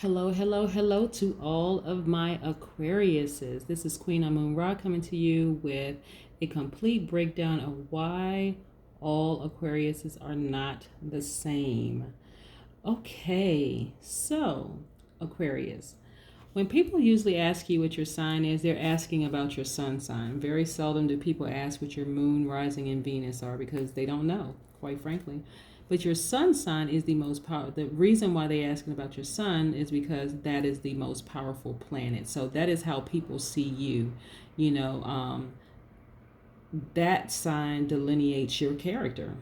Hello, hello, hello to all of my Aquariuses. This is Queen Amun Ra coming to you with a complete breakdown of why all Aquariuses are not the same. Okay, so Aquarius. When people usually ask you what your sign is, they're asking about your sun sign. Very seldom do people ask what your moon, rising, and Venus are because they don't know, quite frankly. But your sun sign is the most powerful. The reason why they're asking about your sun is because that is the most powerful planet. So that is how people see you. You know, that sign delineates your character.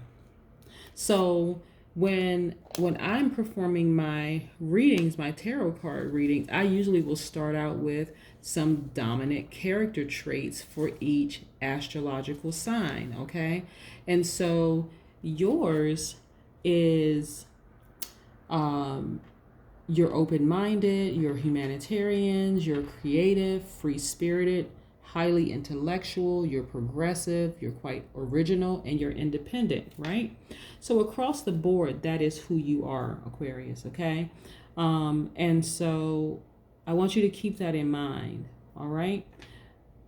So when I'm performing my readings, my tarot card readings, I usually will start out with some dominant character traits for each astrological sign, okay? And so yours is you're open-minded, you're humanitarians, you're creative, free-spirited, highly intellectual, you're progressive, you're quite original, and you're independent, right? So across the board, that is who you are, Aquarius, okay? And so I want you to keep that in mind, all right?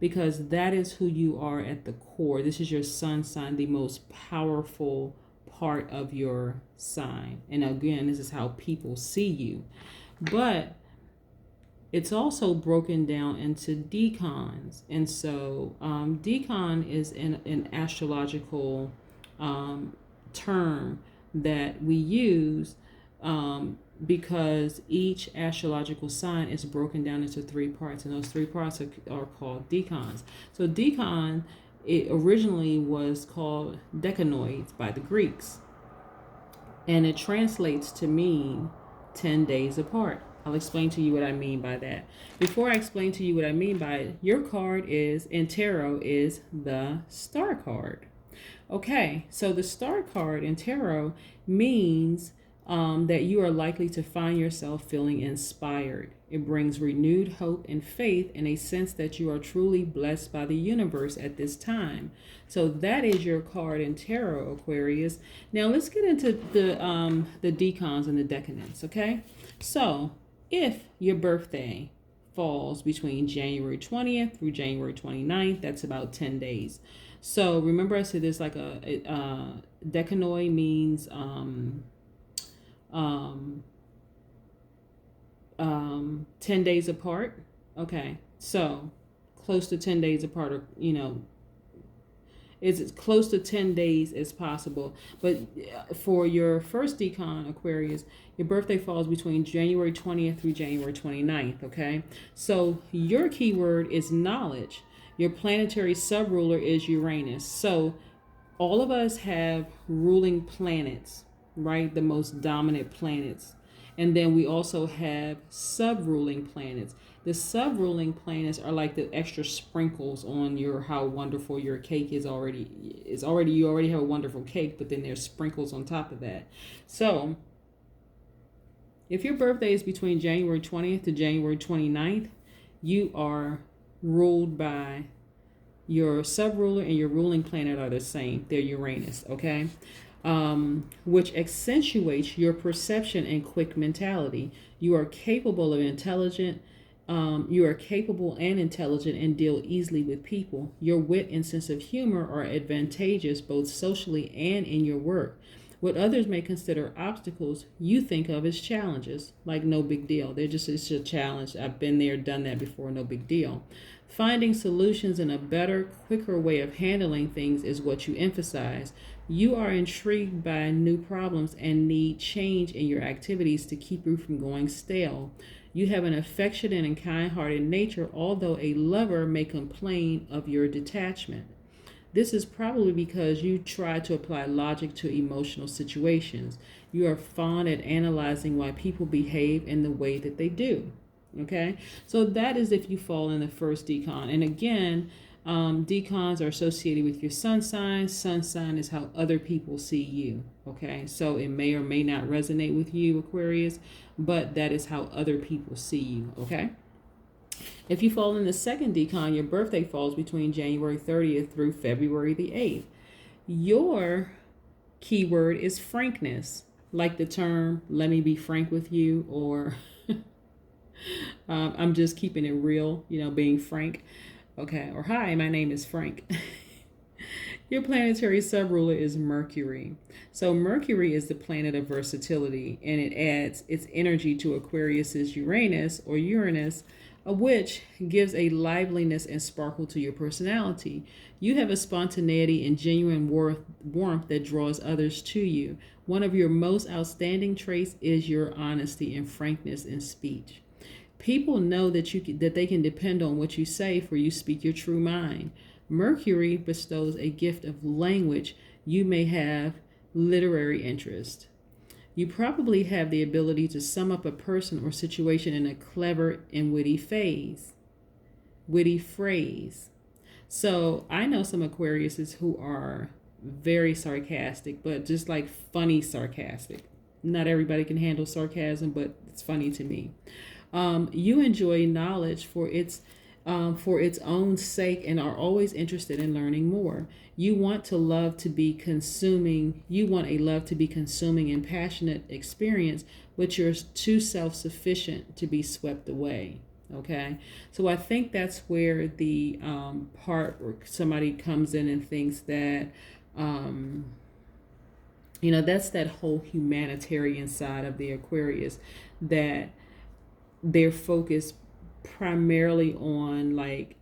Because that is who you are at the core. This is your sun sign, the most powerful part of your sign. And again, this is how people see you. But it's also broken down into decans. And so decan is an astrological term that we use because each astrological sign is broken down into three parts, and those three parts are called decans. So decan, it originally was called decanoids by the Greeks, and it translates to mean 10 days apart. I'll explain to you what I mean by that. Before I explain to you what I mean by it, your card is, in tarot, is the star card. Okay, so the star card in tarot means that you are likely to find yourself feeling inspired. It brings renewed hope and faith and a sense that you are truly blessed by the universe at this time. So that is your card in tarot, Aquarius. Now let's get into the decans and the decadents, okay? So if your birthday falls between January 20th through January 29th, that's about 10 days. So remember I said there's like a decanoid means 10 days apart. Okay, so close to 10 days apart, or is as close to 10 days as possible. But for your first decan, Aquarius, your birthday falls between January 20th through January 29th, okay? So your keyword is knowledge. Your planetary sub-ruler is Uranus. So all of us have ruling planets, right? The most dominant planets. And then we also have sub-ruling planets. The sub-ruling planets are like the extra sprinkles on your how wonderful your cake is already. You already have a wonderful cake, but then there's sprinkles on top of that. So if your birthday is between January 20th to January 29th, you are ruled by your sub-ruler, and your ruling planet are the same. They're Uranus, okay? Which accentuates your perception and quick mentality. You are capable and intelligent and deal easily with people. Your wit and sense of humor are advantageous both socially and in your work. What others may consider obstacles, you think of as challenges, like no big deal. It's a challenge. I've been there, done that before, no big deal. Finding solutions in a better, quicker way of handling things is what you emphasize. You are intrigued by new problems and need change in your activities to keep you from going stale. You have an affectionate and kind-hearted nature, although a lover may complain of your detachment. This is probably because you try to apply logic to emotional situations. You are fond at analyzing why people behave in the way that they do. Okay, so that is if you fall in the first decan. And again, decans are associated with your sun sign. Sun sign is how other people see you. Okay, so it may or may not resonate with you, Aquarius, but that is how other people see you. Okay. If you fall in the second decan, your birthday falls between January 30th through February the 8th. Your keyword is frankness, like the term, let me be frank with you, or I'm just keeping it real, being frank. Okay. Or hi, my name is Frank. Your planetary subruler is Mercury. So Mercury is the planet of versatility, and it adds its energy to Aquarius's Uranus or Uranus, which gives a liveliness and sparkle to your personality. You have a spontaneity and genuine warmth that draws others to you. One of your most outstanding traits is your honesty and frankness in speech. People know that they can depend on what you say, for you speak your true mind. Mercury bestows a gift of language. You may have literary interest. You probably have the ability to sum up a person or situation in a clever and witty phrase. So I know some Aquariuses who are very sarcastic, but just like funny sarcastic. Not everybody can handle sarcasm, but it's funny to me. You enjoy knowledge for its own sake and are always interested in learning more. You want a love to be consuming and passionate experience, but you're too self-sufficient to be swept away. Okay, so I think that's where the part where somebody comes in and thinks that that's that whole humanitarian side of the Aquarius, that they're focused primarily on like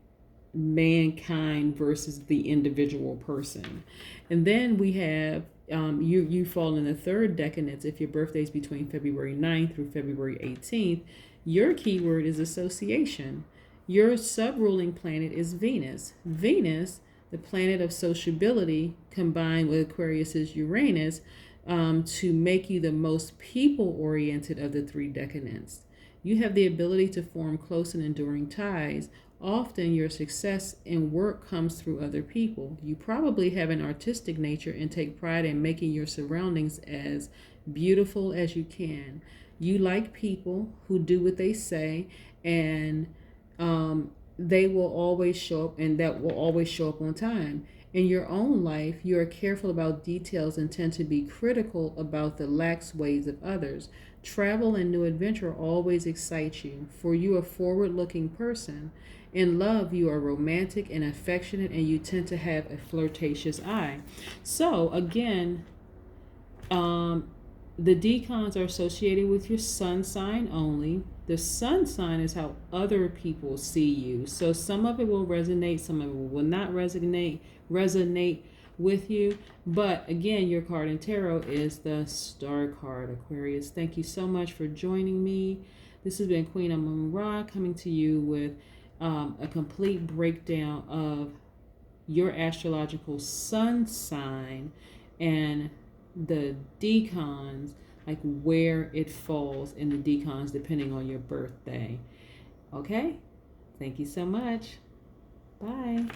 mankind versus the individual person. And then we have you fall in the third decadence if your birthday is between February 9th through February 18th. Your keyword is association. Your sub-ruling planet is Venus. Venus, the planet of sociability, combined with Aquarius's Uranus, to make you the most people-oriented of the three decadents. You have the ability to form close and enduring ties. Often your success in work comes through other people. You probably have an artistic nature and take pride in making your surroundings as beautiful as you can. You like people who do what they say, and they will always show up, and that will always show up on time. In your own life, you are careful about details and tend to be critical about the lax ways of others. Travel and new adventure always excite you, for you are a forward-looking person. In love, you are romantic and affectionate, and you tend to have a flirtatious eye. So, again, the decans are associated with your sun sign only. The sun sign is how other people see you. So some of it will resonate, some of it will not resonate with you. But again, your card in tarot is the Star card, Aquarius. Thank you so much for joining me. This has been Queen Amun Ra coming to you with a complete breakdown of your astrological sun sign and the decans, like where it falls in the decans depending on your birthday. Okay? Thank you so much. Bye.